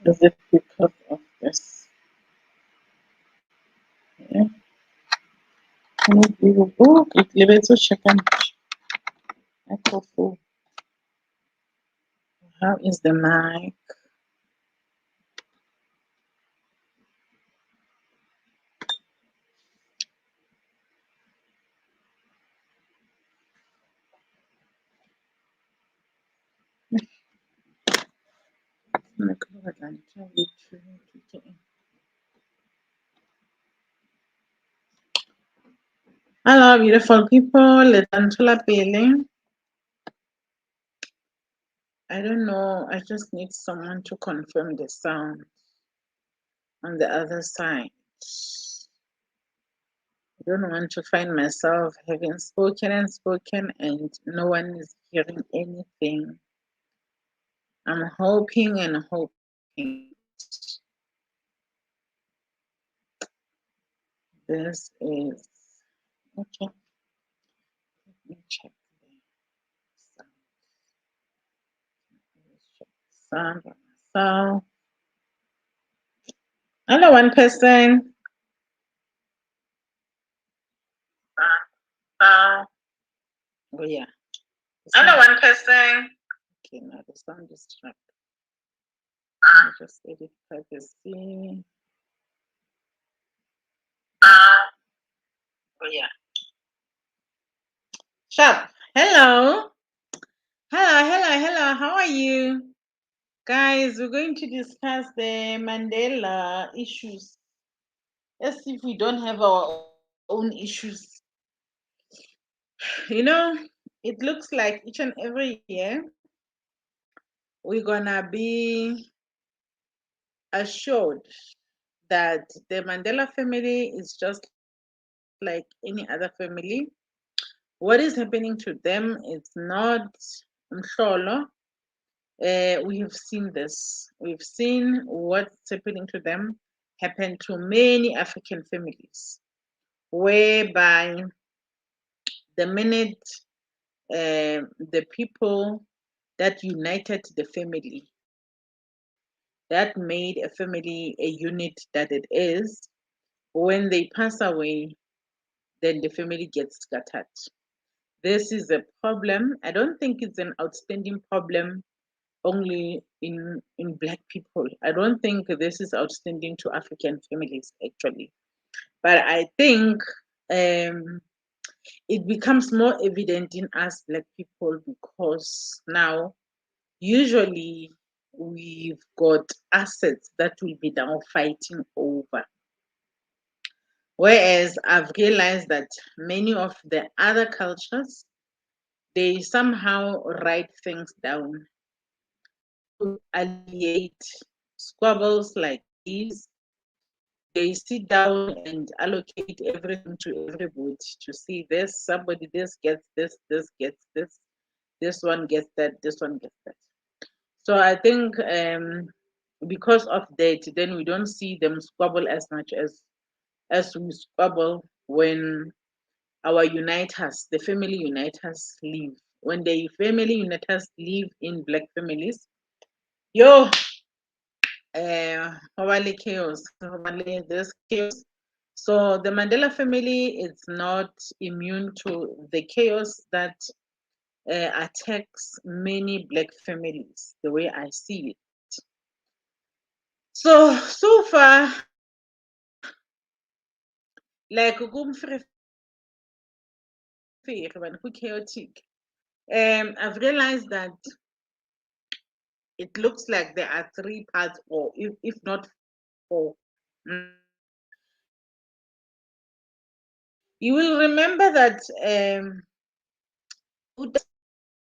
Is it because of this? Yeah. Oh, it liberates chicken. Echo. How is the mic? Hello, beautiful people. I don't know. I just need someone to confirm the sound on the other side. I don't want to find myself having spoken and no one is hearing anything. I'm hoping and hoping. This is okay. Let me check the sound. Let's check the sound on myself. Hello, one person. Oh yeah. Hello, one person. Okay, now the sound is trapped. Let me just edit privacy. Oh yeah. Sharp. Hello. Hello. How are you? Guys, we're going to discuss the Mandela issues. As if we don't have our own issues. You know, it looks like each and every year we're gonna be assured that the Mandela family is just like any other family. What is happening to them is not mhlolo. We have seen this. We've seen what's happening to them happen to many African families, whereby the minute the people that united the family, that made a family a unit that it is, when they pass away, then the family gets scattered. This is a problem. I don't think it's an outstanding problem only in black people. I don't think this is outstanding to African families actually, but I think it becomes more evident in us black people because now usually we've got assets that we'll be now fighting over. Whereas I've realized that many of the other cultures, they somehow write things down to alleviate squabbles like these. They sit down and allocate everything to everybody to see this, somebody this gets this gets this one gets that, this one gets that. So I think because of that, then we don't see them squabble as much as we squabble when our uniters, the family uniters, leave. When the family uniters leave in black families, yo, chaos, there's chaos. So the Mandela family is not immune to the chaos that attacks many black families, the way I see it. So far, like chaotic. I've realized that it looks like there are three parts, or if not four. You will remember that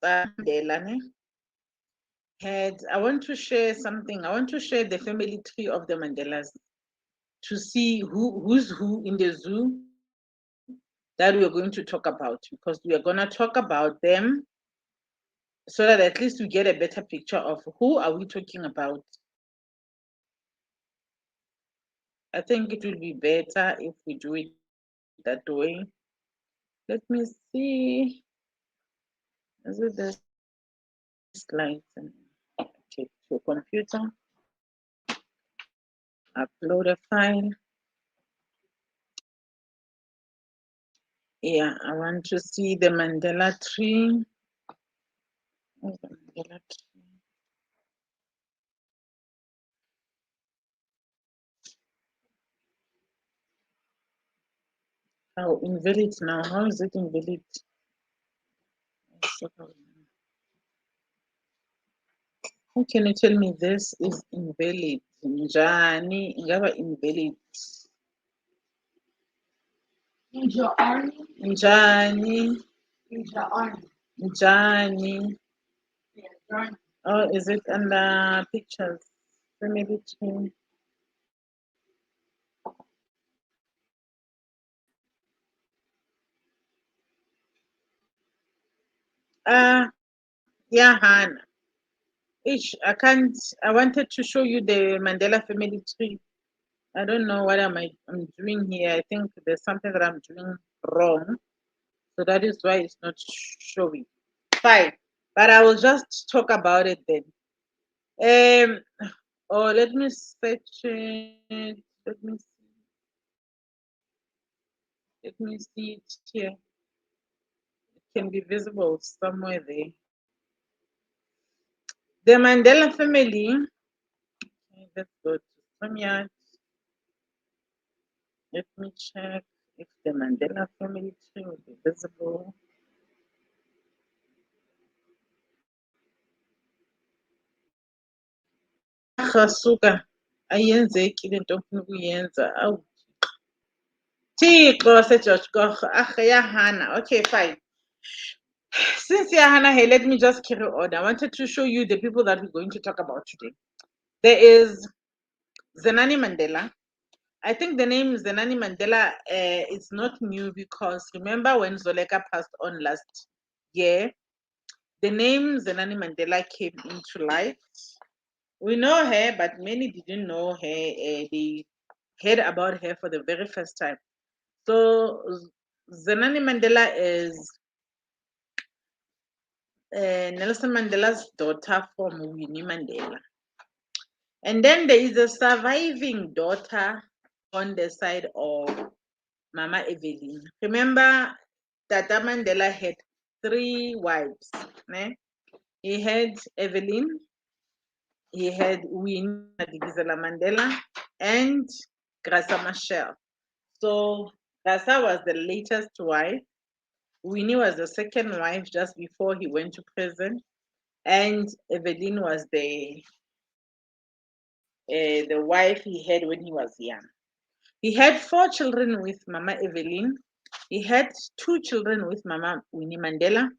Mandela had. I want to share something. I want to share the family tree of the Mandelas to see who's who in the zoo that we're going to talk about, because we are going to talk about them so that at least we get a better picture of who are we talking about. I think it will be better if we do it that way. Let me see. Is it the slides? Okay, to computer. Upload a file. Yeah, I want to see the Mandela tree. Oh, the Mandela tree. Oh, invalid now. How is it invalid? How can you tell me this is invalid? Njani, ingaba invalid. Njani. Njani. Oh, is it under pictures? Family tree. Yeah, Hannah. I can't. I wanted to show you the Mandela family tree. I don't know what I'm doing here. I think there's something that I'm doing wrong. So that is why it's not showing. Fine. But I will just talk about it then. Um oh, let me search it. Let me see it here. It can be visible somewhere there. The Mandela family. Okay, let's go to StreamYard. Let me check if the Mandela family tree will be visible. Suka ayenzeki le nto ofuna ukuyenza. Awu Thixo waseGeorge Gokgo. Yahana. Okay, fine. Since Yahana, hey, let me just carry on. I wanted to show you the people that we're going to talk about today. There is Zenani Mandela. I think the name Zenani Mandela is not new because remember when Zoleka passed on last year, the name Zenani Mandela came into light. We know her, but many didn't know her. They heard about her for the very first time. So Zenani Mandela is Nelson Mandela's daughter from Winnie Mandela. And then there is a surviving daughter on the side of Mama Evelyn. Remember, Tata Mandela had 3 wives. Ne? He had Evelyn, he had Winnie Mandela, and Grasa Machel. So Grasa was the latest wife. Winnie was the second wife just before he went to prison, and Evelyn was the wife he had when he was young. He had 4 children with Mama Evelyn. He had 2 children with Mama Winnie Mandela,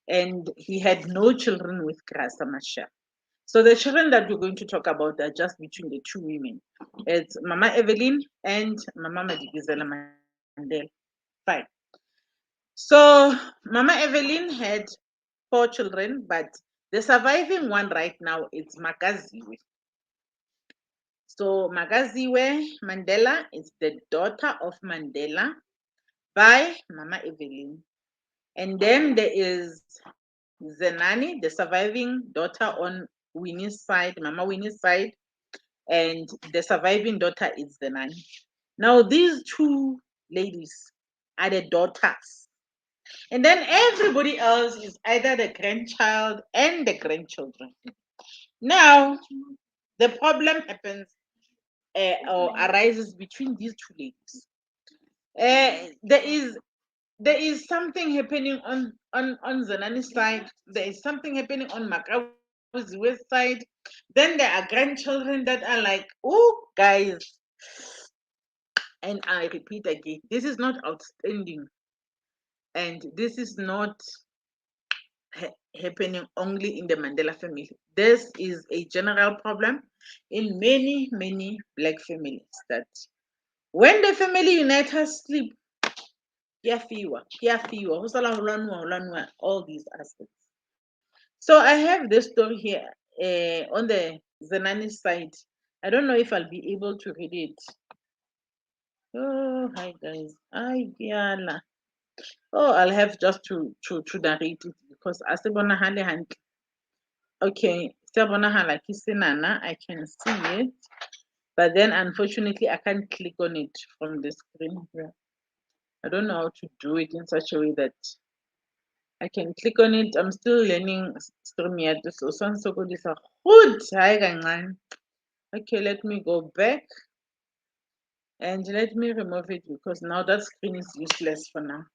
and he had no children with Grasa Machel. So the children that we're going to talk about are just between the 2 women. It's Mama Evelyn and Mama Madikizela Mandela. Fine. So Mama Evelyn had 4 children, but the surviving one right now is Makaziwe. So Magaziwe Mandela is the daughter of Mandela by Mama Evelyn. And then there is Zenani, the surviving daughter on Winnie's side, Mama Winnie's side, and the surviving daughter is Zenani. Now these 2 ladies are the daughters. And then everybody else is either the grandchild and the grandchildren. Now, the problem happens or arises between these 2 ladies. There is something happening on Zanani's side. There is something happening on Makabu's side. Then there are grandchildren that are like, oh, guys. And I repeat again, this is not outstanding. And this is not happening only in the Mandela family. This is a general problem in many, many Black families that when the family unites sleep, all these aspects. So I have this story here on the Zenani side. I don't know if I'll be able to read it. Oh, hi guys. Hi, Diana. Oh, I'll have just to narrate it because asibona hale handle. Okay, siyabona hala kisinana. I can see it. But then unfortunately I can't click on it from the screen here. I don't know how to do it in such a way that I can click on it. I'm still learning StreamYard. So good. Okay, let me go back and let me remove it because now that screen is useless for now.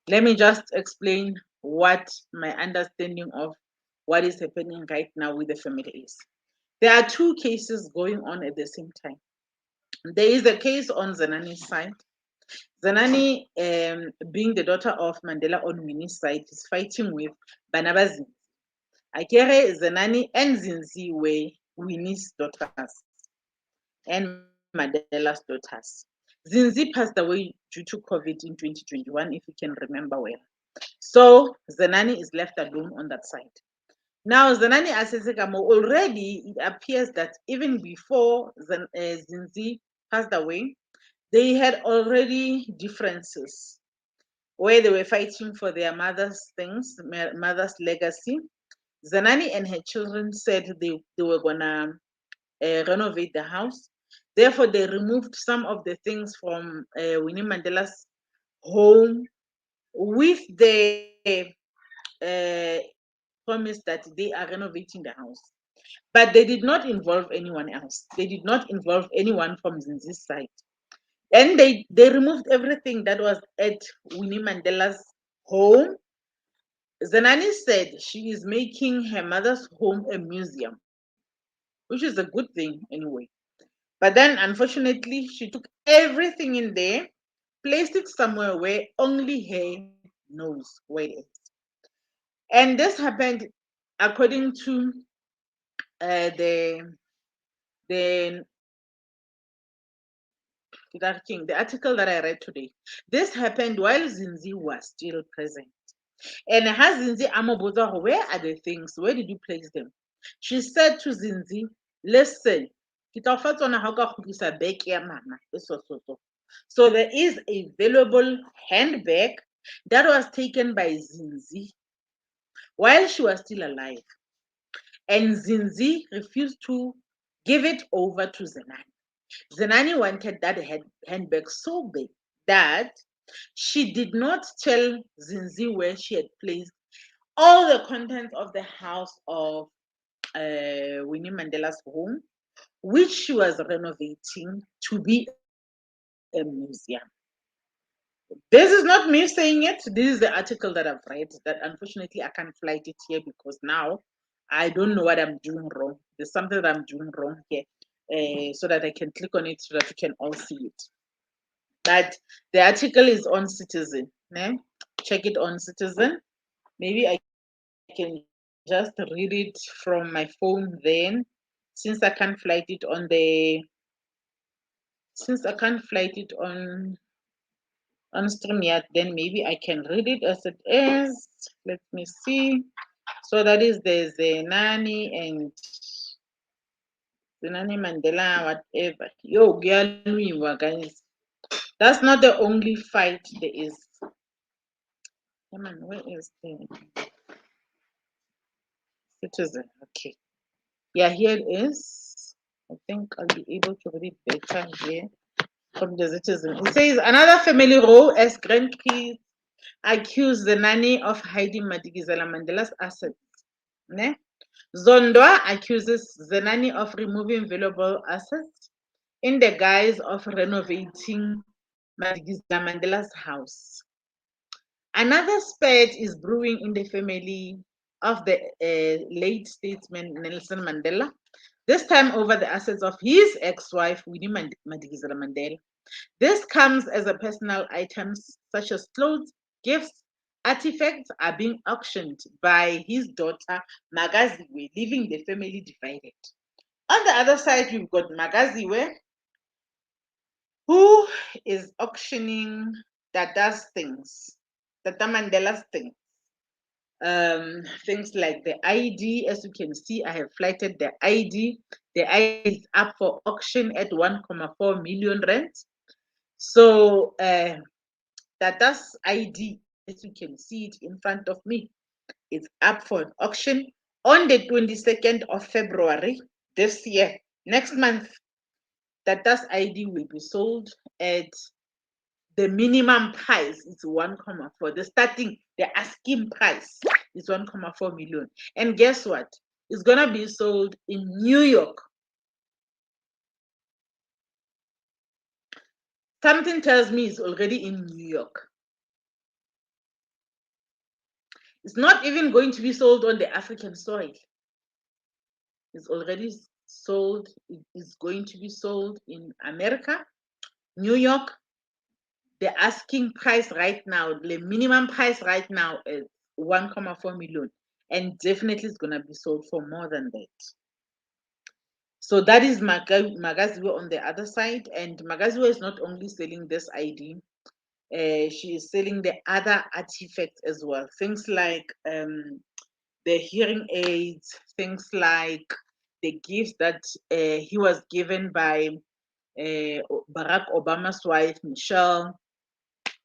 Let me just explain what my understanding of what is happening right now with the family is. There are two cases going on at the same time. There is a case on Zenani's side. Zenani, being the daughter of Mandela on Winnie's side, is fighting with Banabazi. Akere, Zenani, and Zinzi were Winnie's daughters and Mandela's daughters. Zinzi passed away due to COVID in 2021, if you can remember well. So Zenani is left alone on that side. Now, Zenani Asesekamo, already it appears that even before Zinzi passed away, they had already differences where they were fighting for their mother's things, mother's legacy. Zenani and her children said they were gonna renovate the house. Therefore, they removed some of the things from Winnie Mandela's home with the uh, promise that they are renovating the house. But they did not involve anyone else. They did not involve anyone from Zinzi's side. And they removed everything that was at Winnie Mandela's home. Zenani said she is making her mother's home a museum, which is a good thing anyway. But then, unfortunately, she took everything in there, placed it somewhere where only her knows where it is. And this happened according to the the article that I read today. This happened while Zinzi was still present. And has Zinzi Amoboza, where are the things? Where did you place them? She said to Zinzi, listen, so there is a valuable handbag that was taken by Zinzi while she was still alive. And Zinzi refused to give it over to Zenani. Zenani wanted that handbag so big that she did not tell Zinzi where she had placed all the contents of the house of Winnie Mandela's home, which she was renovating to be a museum. This is not me saying it. This is the article that I've read. That unfortunately I can't flight it here because now I don't know what I'm doing wrong. There's something that I'm doing wrong here, so that I can click on it so that you can all see it. But the article is on Citizen. Ne? Check it on Citizen. Maybe I can just read it from my phone then, since I can't flight it on the since I can't flight it on StreamYard, then maybe I can read it as it is. Let me see. So that is the Zenani Mandela, whatever. Yo, guys. That's not the only fight there is. Come on, where is the Citizen? Okay. Yeah, here it is. I think I'll be able to read better here from the Citizen. It says another family row as grandkids accuse the nanny of hiding Madikizela Mandela's assets. Ne? Zondwa accuses Zenani of removing valuable assets in the guise of renovating Madikizela Mandela's house. Another spat is brewing in the family of the late statesman Nelson Mandela, this time over the assets of his ex-wife Winnie Madikizela Mandela. This comes as a personal items such as clothes, gifts, artifacts are being auctioned by his daughter Magaziwe, leaving the family divided. On the other side, we've got Magaziwe, who is auctioning Dada's things, Dada Mandela's things. Things like the ID, as you can see, I have flighted the ID. The ID is up for auction at 1.4 million rand. So Dada's ID, as you can see it in front of me, is up for auction on the 22nd of February this year, next month. that ID will be sold at the minimum price is 1,4. The asking price is 1,4 million. And guess what? It's gonna be sold in New York. Something tells me it's already in New York. It's not even going to be sold on the African soil. It's already sold. It is going to be sold in America, New York. The asking price right now, the minimum price right now is 1,4 million. And definitely it's going to be sold for more than that. So that is Magaziwe on the other side. And Magaziwe is not only selling this ID, she is selling the other artifacts as well. Things like the hearing aids, things like the gifts that he was given by Barack Obama's wife, Michelle,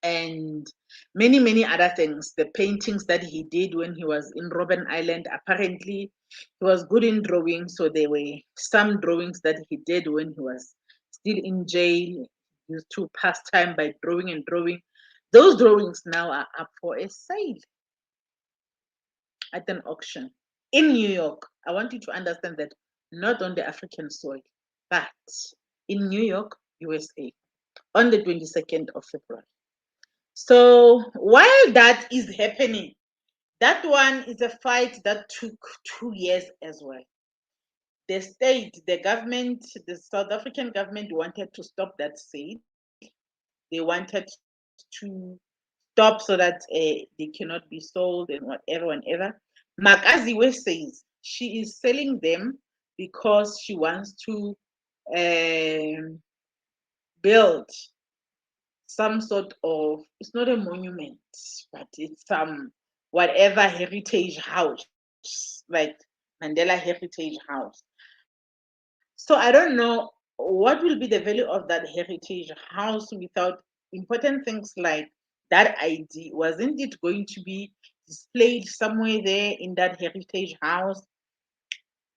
and many other things. The paintings that he did when he was in Robben Island, apparently he was good in drawing, so there were some drawings that he did when he was still in jail. He used to pass time by drawing and drawing. Those drawings now are up for a sale at an auction in New York. I want you to understand that not on the African soil, but in New York, USA, on the 22nd of February. So while that is happening, that one is a fight that took 2 years as well. The state, the government, the South African government wanted to stop that sale. They wanted to stop so that they cannot be sold and whatever. Makaziwe says she is selling them because she wants to build some sort of, it's not a monument, but it's some whatever heritage house, like Mandela Heritage House. So I don't know what will be the value of that heritage house without important things like that ID. Wasn't it going to be displayed somewhere there in that heritage house?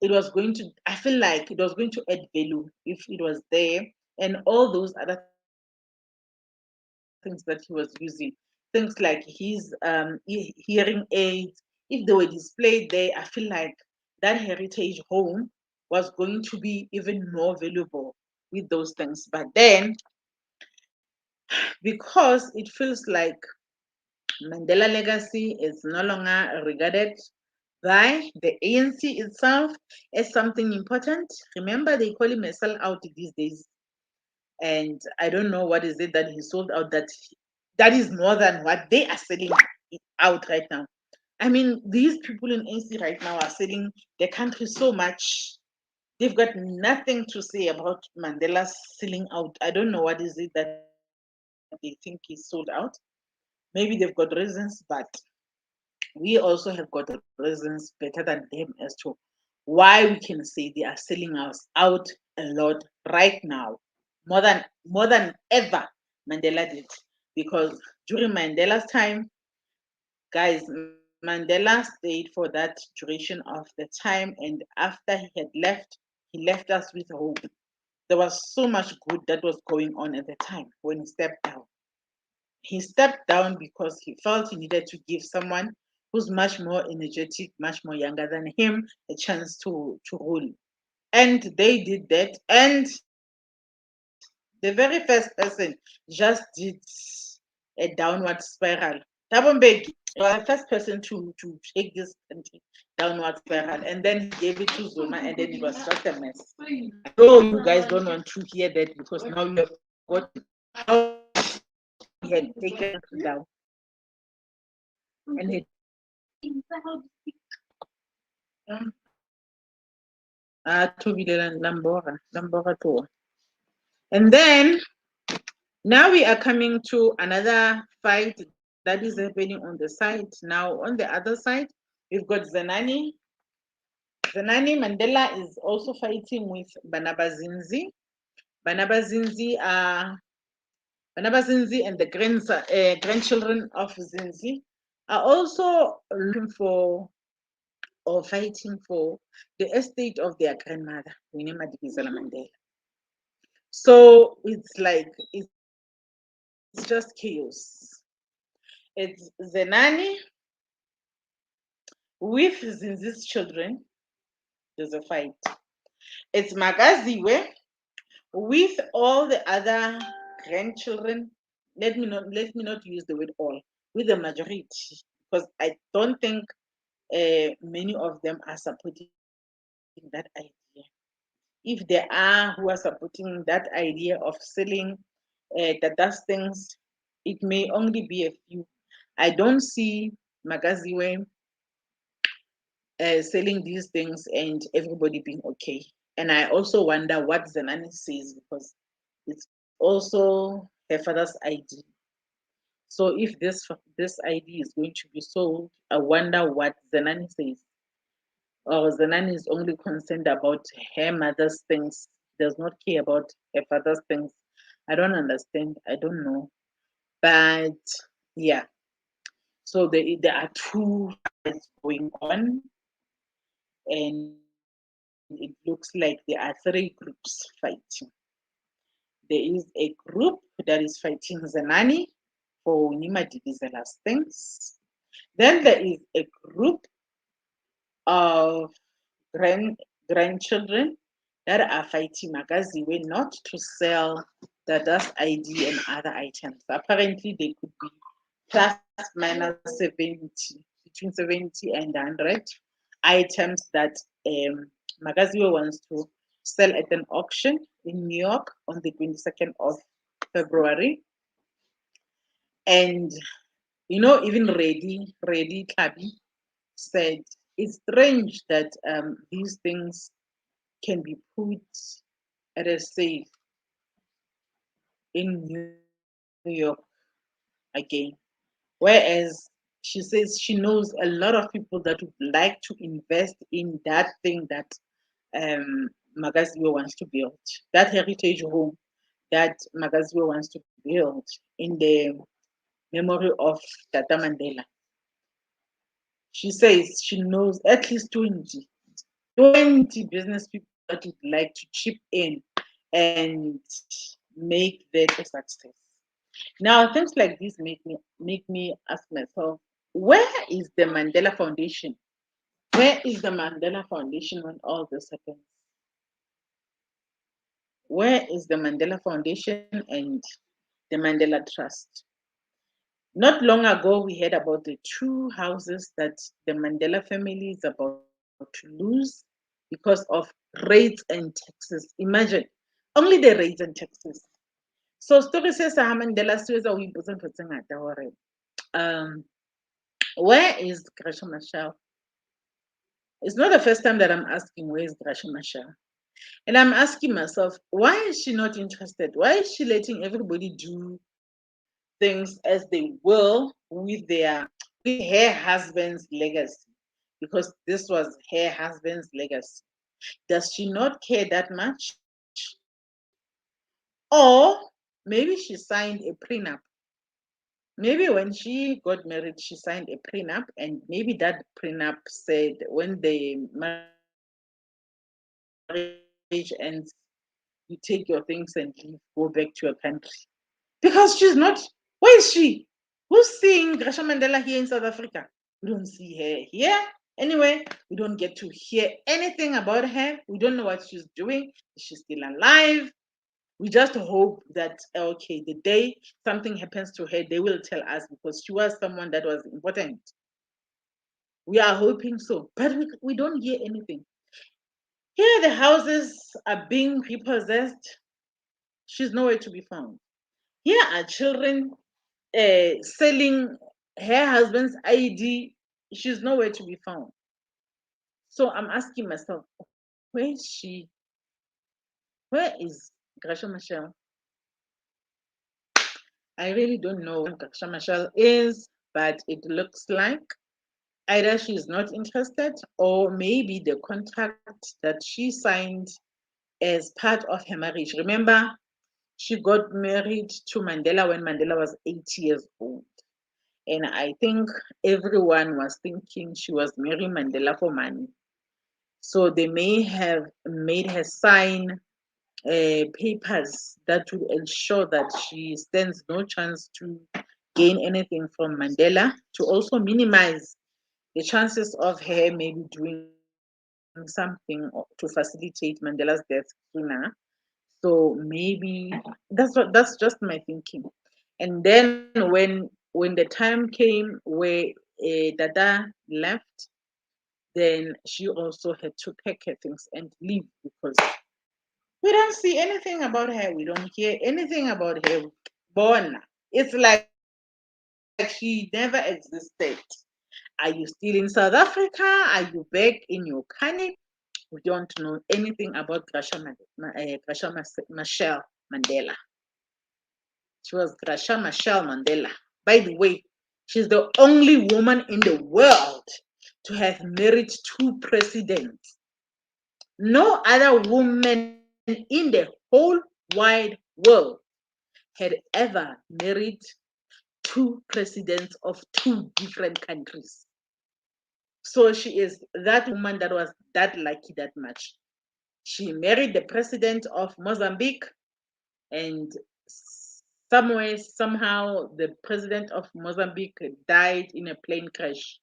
It was going to, I feel like it was going to add value if it was there, and all those other things that he was using, things like his hearing aids, if they were displayed there, I feel like that heritage home was going to be even more valuable with those things. But then, because it feels like Mandela legacy is no longer regarded by the ANC itself as something important. Remember, they call him a sellout these days. And I don't know what is it that he sold out that is more than what they are selling out right now. I mean, these people in ANC right now are selling the country so much. They've got nothing to say about Mandela selling out. I don't know what is it that they think he sold out. Maybe they've got reasons, but we also have got reasons better than them as to why we can say they are selling us out a lot right now, more than ever Mandela did. Because during Mandela's time, guys, Mandela stayed for that duration of the time, and after he had left, he left us with hope. There was so much good that was going on at the time when he stepped down. He stepped down because he felt he needed to give someone who's much more energetic, much more younger than him, a chance to rule. And they did that. And the very first person just did a downward spiral. Tabombeki was the first person to take this country downward spiral. And then he gave it to Zuma, and then it was just a mess. I know you guys don't want to hear that because now you have forgotten how he had taken down and had Lambora tour. And then now we are coming to another fight that is happening on the side. Now on the other side, we've got Zenani. Zenani Mandela is also fighting with Banabazinzi. Banabazinzi and the grandchildren of Zinzi are also looking for or fighting for the estate of their grandmother, Winnie Madikizela Mandela. So it's like it's just chaos. It's the nanny with Zinzi's children. There's a fight. It's Magaziwe with all the other grandchildren. Let me not use the word all, with the majority, because I don't think many of them are supporting that idea. If there are who are supporting that idea of selling those things, it may only be a few. I don't see Magaziwe selling these things and everybody being okay. And I also wonder what Zenani says, because it's also her father's ID. So if this ID is going to be sold, I wonder what Zenani says. Or Zenani is only concerned about her mother's things, does not care about her father's things. I don't understand. I don't know. But yeah, so there are two sides going on, and it looks like there are three groups fighting. There is a group that is fighting Zenani for Nima Didizela's things. Then there is a group of grandchildren that are fighting Magaziwe not to sell the dust ID and other items. Apparently, they could be plus minus 70, between 70 and 100 items that Magaziwe wants to sell at an auction in New York on the 22nd of February. And even Ready Klabi said it's strange that these things can be put at a safe in New York again. Whereas she says she knows a lot of people that would like to invest in that thing that Magaziwe wants to build, that heritage home that Magaziwe wants to build in the memory of Tata Mandela. She says she knows at least 20 business people that would like to chip in and make that a success. Now, things like this make me ask myself, where is the Mandela Foundation? Where is the Mandela Foundation when all this happens? Where is the Mandela Foundation and the Mandela Trust? Not long ago, we heard about the two houses that the Mandela family is about to lose because of rates and taxes. Imagine, only the rates and taxes. So, story says Mandela says we where is Gresham Machel? It's not the first time that I'm asking where is Gresham Machel. And I'm asking myself, why is she not interested? Why is she letting everybody do things as they will with her husband's legacy? Because this was her husband's legacy. Does she not care that much? Or maybe she signed a prenup. Maybe when she got married, she signed a prenup, and maybe that prenup said when the marriage ends, you take your things and leave, go back to your country. Because she's not, where is she? Who's seeing Gracia Mandela here in South Africa? We don't see her here. Anyway, we don't get to hear anything about her. We don't know what she's doing. Is she still alive? We just hope that okay, the day something happens to her, they will tell us because she was someone that was important. We are hoping so, but we don't hear anything. Here, the houses are being repossessed. She's nowhere to be found. Here are children selling her husband's ID. She's nowhere to be found. So I'm asking myself, where is she? Where is Gracia Machel? I really don't know what Gracia Machel is, but it looks like either she's not interested or maybe the contract that she signed as part of her marriage. Remember, she got married to Mandela when Mandela was 80 years old. And I think everyone was thinking she was marrying Mandela for money. So they may have made her sign papers that will ensure that she stands no chance to gain anything from Mandela, to also minimize the chances of her maybe doing something to facilitate Mandela's death sooner. So maybe that's just my thinking. And then when the time came where Dada left, then she also had to pack her things and leave because we don't see anything about her. We don't hear anything about her. Born. It's like she never existed. Are you still in South Africa? Are you back in your country? We don't know anything about Gracia Machel Mandela. She was Gracia Machel Mandela. By the way, she's the only woman in the world to have married two presidents. No other woman in the whole wide world had ever married two presidents of two different countries. So she is that woman that was that lucky that much. She married the president of Mozambique, and somewhere, somehow, the president of Mozambique died in a plane crash,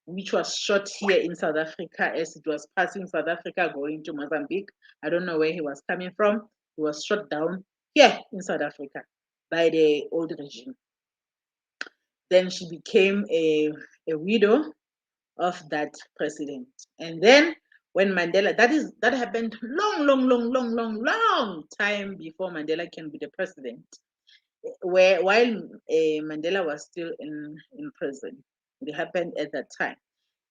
which was shot here in South Africa as it was passing South Africa going to Mozambique. I don't know where he was coming from. He was shot down here in South Africa by the old regime. Then she became a widow of that president. And then when Mandela, that happened long time before Mandela can be the president. Where while Mandela was still in prison, it happened at that time.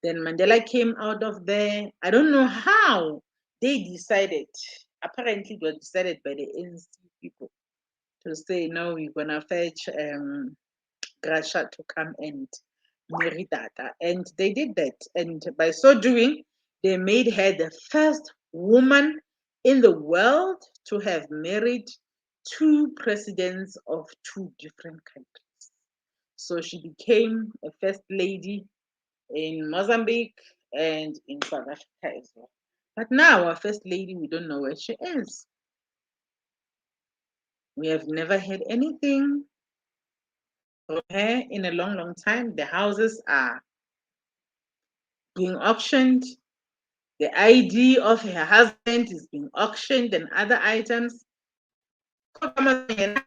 Then Mandela came out of there. I don't know how they decided. Apparently, it was decided by the ANC people to say no, we're gonna fetch Gracia to come and marry Tata. And they did that. And by so doing, they made her the first woman in the world to have married two presidents of two different countries. So she became a first lady in Mozambique and in South Africa as well. But now our first lady, we don't know where she is. We have never had anything from her in a long time. The houses are being auctioned. The ID of her husband is being auctioned and other items. Everything.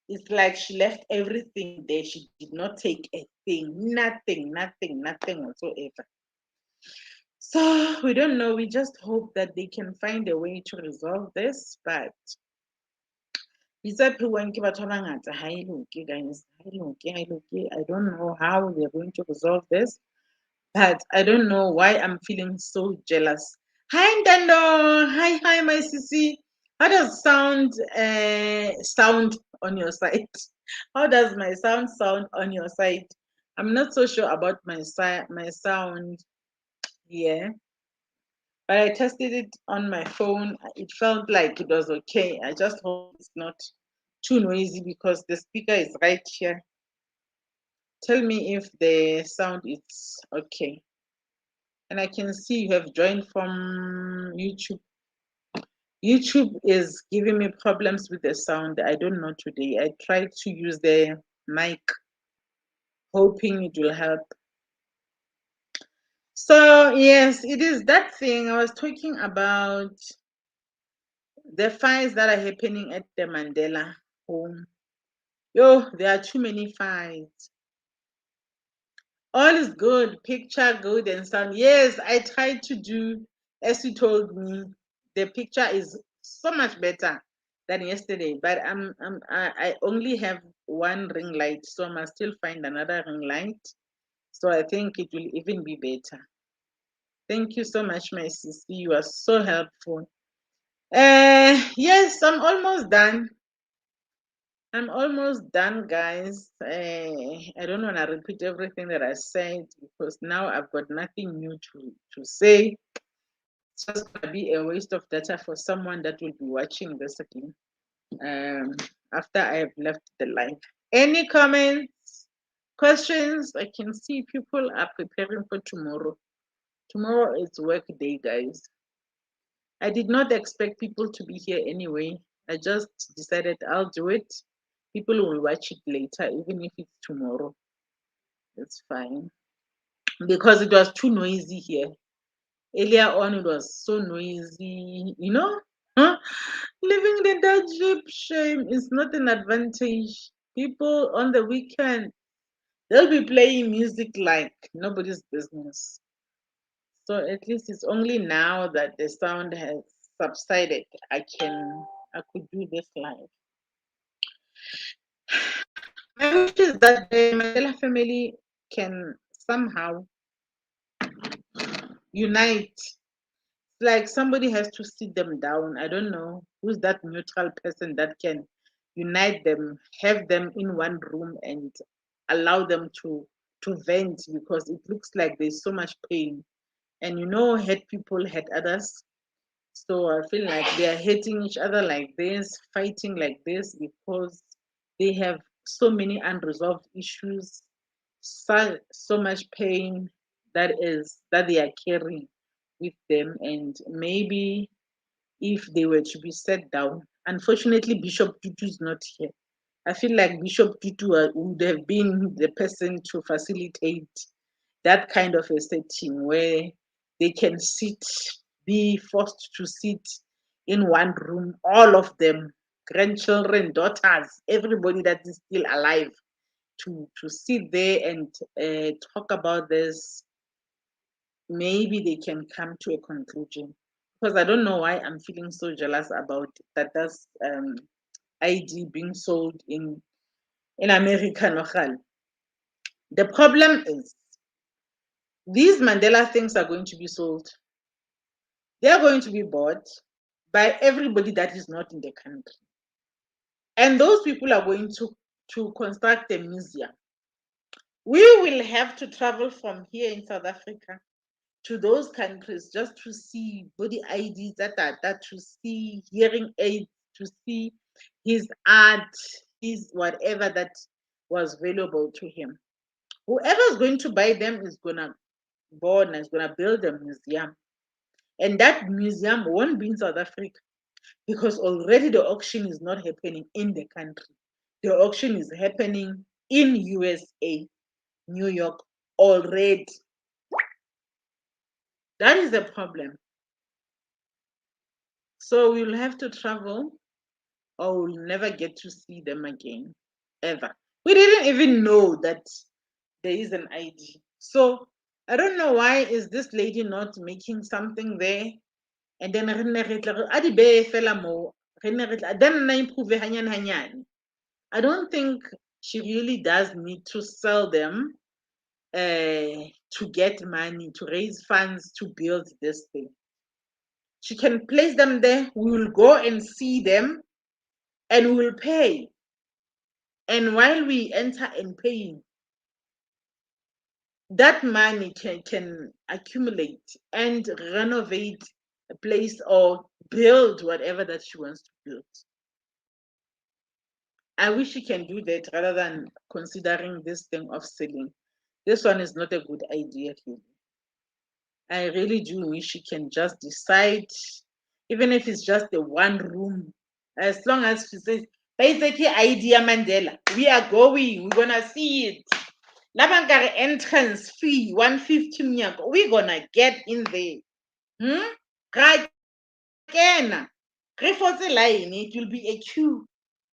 It's like she left everything there. She did not take a thing. Nothing whatsoever. So we don't know. We just hope that they can find a way to resolve this. But I don't know how they're going to resolve this. But I don't know why I'm feeling so jealous. Hi, Dando. Hi, my sissy. How does sound on your side? How does my sound on your side? I'm not so sure about my sound here, but I tested it on my phone. It felt like it was okay. I just hope it's not too noisy because the speaker is right here. Tell me if the sound is okay. And I can see you have joined from YouTube. YouTube is giving me problems with the sound. I don't know today. I tried to use the mic, hoping it will help. So, yes, it is that thing. I was talking about the fires that are happening at the Mandela home. Yo, there are too many fires. All is good, picture good and sound. Yes, I tried to do as you told me. The picture is so much better than yesterday, but I only have one ring light, so I must still find another ring light. So I think it will even be better. Thank you so much, my sister. You are so helpful. Yes, I'm almost done. I'm almost done, guys. I don't want to repeat everything that I said because now I've got nothing new to say. It's just going to be a waste of data for someone that will be watching this again after I have left the live. Any comments, questions? I can see people are preparing for tomorrow Tomorrow is work day, guys. I did not expect people to be here anyway. I just decided I'll do it. People will watch it later, even if it's tomorrow. It's fine. Because it was too noisy here. Earlier on, it was so noisy, you know? Huh? Living the Dutch shame is not an advantage. People on the weekend, they'll be playing music like nobody's business. So at least it's only now that the sound has subsided. I could do this live. My wish is that the Mandela family can somehow unite. Like somebody has to sit them down. I don't know who's that neutral person that can unite them, have them in one room and allow them to vent, because it looks like there's so much pain. And hate people hate others. So I feel like they are hating each other like this, fighting like this, because they have so many unresolved issues, so much pain that they are carrying with them. And maybe if they were to be set down, unfortunately, Bishop Tutu is not here. I feel like Bishop Tutu would have been the person to facilitate that kind of a setting where they can sit, be forced to sit in one room, all of them, grandchildren, daughters, everybody that is still alive, to sit there and talk about this. Maybe they can come to a conclusion. Because I don't know why I'm feeling so jealous about that. That's ID being sold in America, Nogal. The problem is these Mandela things are going to be sold. They are going to be bought by everybody that is not in the country. And those people are going to construct a museum. We will have to travel from here in South Africa to those countries just to see body IDs that to see hearing aids, to see his art, his whatever that was valuable to him. Whoever is going to buy them is gonna build a museum. And that museum won't be in South Africa because already the auction is not happening in the country. The auction is happening in USA, New York already. That is the problem. So we'll have to travel or we'll never get to see them again, ever. We didn't even know that there is an ID. So I don't know why is this lady not making something there, and then I don't think she really does need to sell them to get money, to raise funds to build this thing. She can place them there. We will go and see them and we will pay. And while we enter and paying, that money can accumulate and renovate a place or build whatever that she wants to build. I wish she can do that rather than considering this thing of selling. This one is not a good idea. I really do wish she can just decide, even if it's just the one room, as long as she says, basically, idea Mandela, we are going, we're gonna see it. Labangari entrance fee, 150 mnyako, we're gonna get in there. Right? Again, line, it will be a queue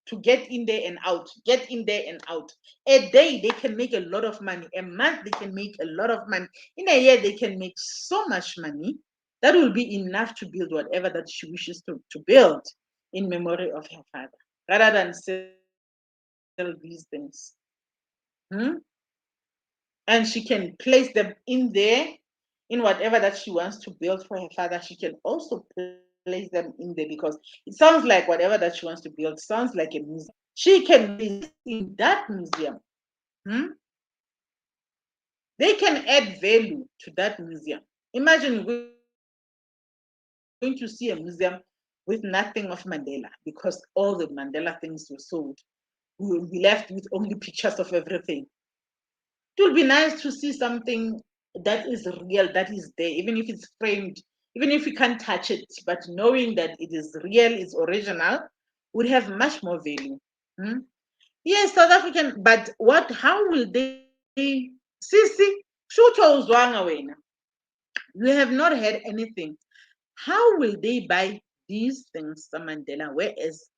to get in there and out, get in there and out. A day they can make a lot of money. A month they can make a lot of money. In a year they can make so much money that will be enough to build whatever that she wishes to build in memory of her father, rather than sell these things. And she can place them in there in whatever that she wants to build for her father. She can also place them in there because it sounds like whatever that she wants to build sounds like a museum. She can place in that museum. They can add value to that museum. Imagine going to see a museum with nothing of Mandela because all the Mandela things were sold. We will be left with only pictures of everything. It would be nice to see something that is real, that is there, even if it's framed, even if we can't touch it, but knowing that it is real, it's original, would have much more value. Hmm? Yes, South African, but what? How will they? Sisi, shoot uzwanga wena. You have not had anything. How will they buy these things, Mandela? Whereas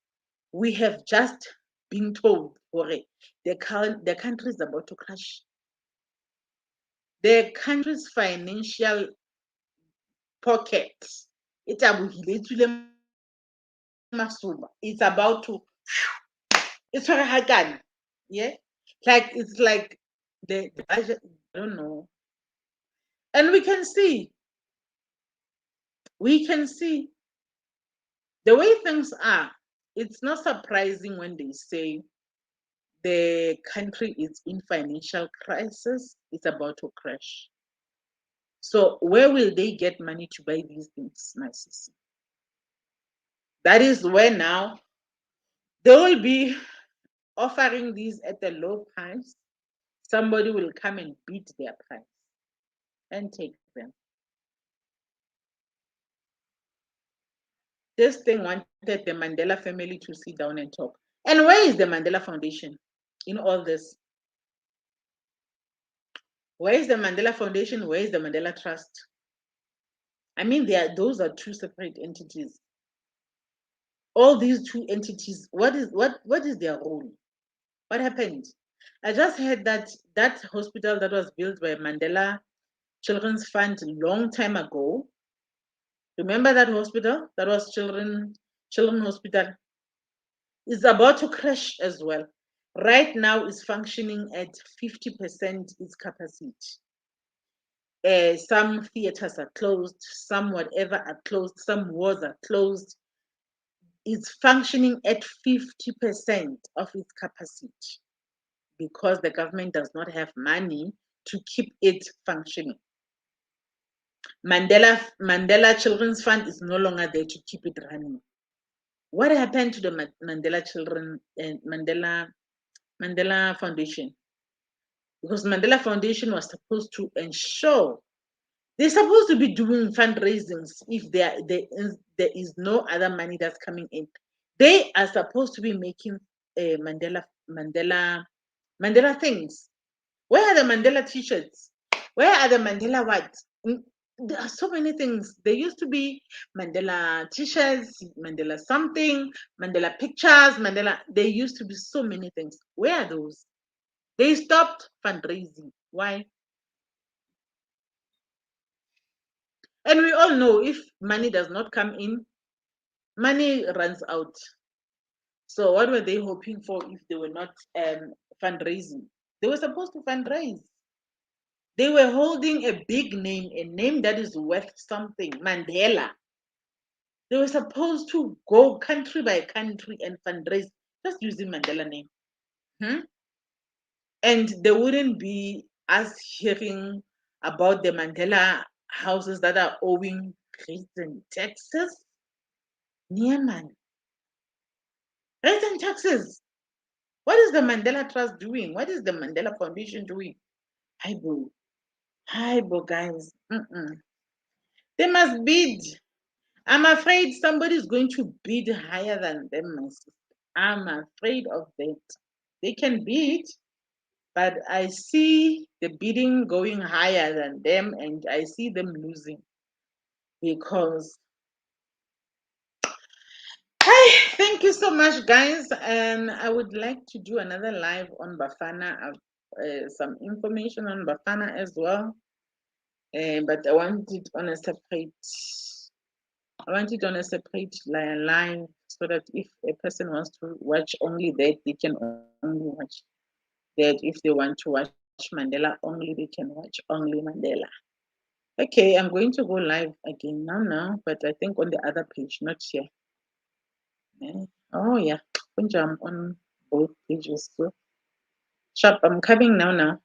we have just been told, the country is about to crash. The country's financial pocket, it's about to, it's yeah, like it's like the budget, I don't know, and we can see the way things are. It's not surprising when they say the country is in financial crisis, it's about to crash. So where will they get money to buy these things, my sister? That is where now they will be offering these at a low price. Somebody will come and beat their price and take them. This thing wanted the Mandela family to sit down and talk. And where is the Mandela Foundation in all this? Where is the Mandela Foundation? Where is the Mandela Trust? I mean, those are two separate entities. All these two entities, what is their role? What happened? I just heard that that hospital that was built by Mandela Children's Fund a long time ago. Remember that hospital? That was children hospital. Is about to crash as well. Right now is functioning at 50% its capacity. Some theaters are closed, some whatever are closed, some wards are closed. It's functioning at 50% of its capacity because the government does not have money to keep it functioning. Mandela Children's Fund is no longer there to keep it running. What happened to the Mandela Children and Mandela Foundation? Because Mandela Foundation was supposed to ensure they're supposed to be doing fundraisings if there is no other money that's coming in. They are supposed to be making Mandela things. Where are the Mandela t-shirts? Where are the Mandela what? There are so many things. There used to be Mandela t-shirts, Mandela something, Mandela pictures, Mandela. There used to be so many things. Where are those? They stopped fundraising. Why? And we all know if money does not come in, money runs out. So what were they hoping for if they were not fundraising? They were supposed to fundraise. They were holding a big name, a name that is worth something, Mandela. They were supposed to go country by country and fundraise just using Mandela name. Hmm? And there wouldn't be us hearing about the Mandela houses that are owing rates and taxes. Yeah, man. Rates and taxes. What is the Mandela Trust doing? What is the Mandela Foundation doing? Hi, boo. Hi, boo, guys. They must bid. I'm afraid somebody's going to bid higher than them, my sister. I'm afraid of that. They can bid, but I see the bidding going higher than them, and I see them losing because. Hi, thank you so much, guys. And I would like to do another live on Bafana. Some information on Bafana as well. But I want it on a separate. I want it on a separate line so that if a person wants to watch only that, they can only watch that. If they want to watch Mandela only, they can watch only Mandela. Okay, I'm going to go live again now, but I think on the other page, not here. Oh yeah, I'm on both pages. So sharp, I'm coming now.